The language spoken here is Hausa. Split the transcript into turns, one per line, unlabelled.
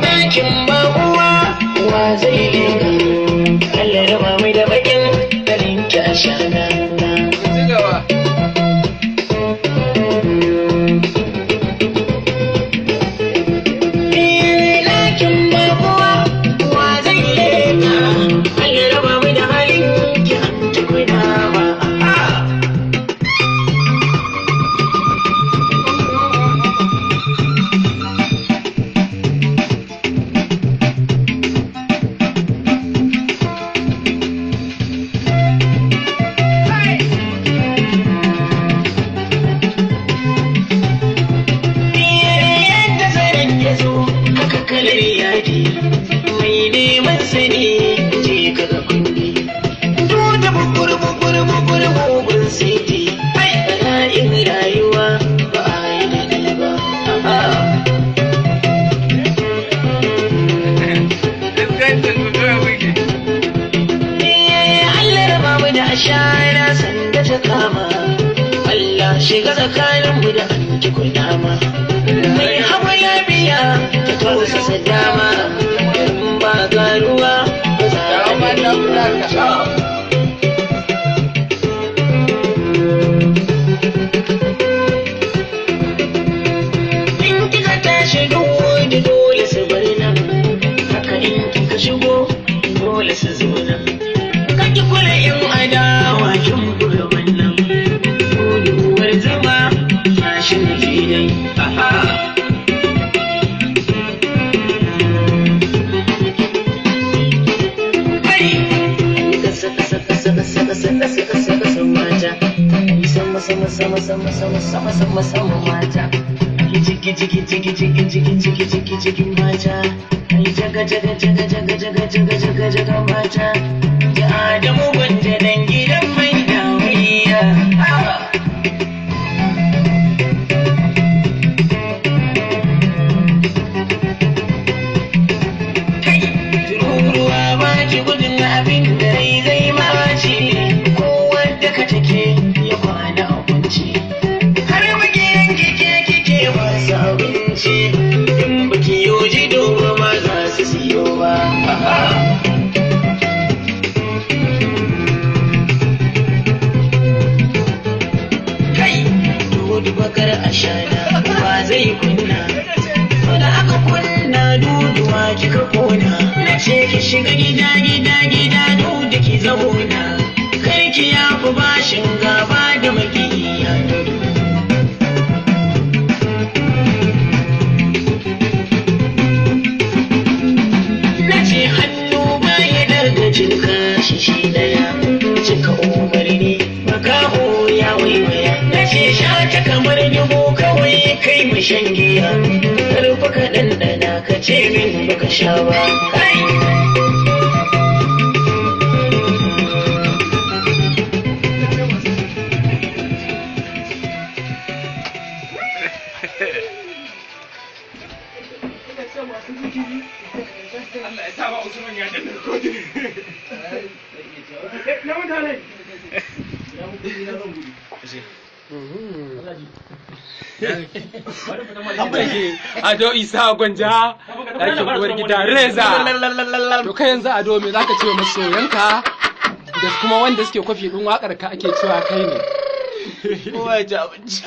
Ɗakin ba uwa wa zai leka, Allah raba mai da bakin garin kyashana. Ɗakin ba uwa wa zai leka, Allah raba mai da halin ki an tukuna ba. Kalar yadi mai neman sani je kaga kundi dole bukur mugun siti bala'in rayuwa ba a yi daɗi ba. Allah raba mu da ashana sanda ta kama, Allah shiga tsakaninmu da an ji kunama. Mai hawa lafiya ta tausasa dama, in ba garuwa ba za a ba. In kika tashi dole su bar nan, haka in kika shigo dole su zo nan. Kaki kula in adawa kin buga wannan, duwar zama tashi na dai. Sama mata, cikin mata, jaga mata, da Adamu gwanja dan gidan mai dawiya. Tururuwa ba ki gudun abin da rai zai mace, ko wanda ka take ya kwana a kunci. Har magiyan kike masu abinci, in baki yoji dogo ma za su siyo ba. Kai, dudu bakar ashana ba zai kunna, da aka kunna duduwa kika kona. Na ce ki shiga gida dudu ki zauna, kai ki yafi bashin gaba da makiya dudu. Na ce hannu baya daga cinka shi daya, cika umarni makaho ya waiwaya. Na ce sha ta kamar dubu kawai kai mu shan giya, karfa ka ɗanɗana ka ce min baka sha ba.
Allah ya sa ba Usman ya danna kodin. Na mutane. Ya mu kudi na zan gudu.
Ado Isa Gwanja ɗakin uwar gida Reza. To kai yanzu Ado me zaka ce wa masoyanka da kuma wanda suke kwafi ɗin waƙar ka ake cewa kai ne?
Kowa ya ci abinci.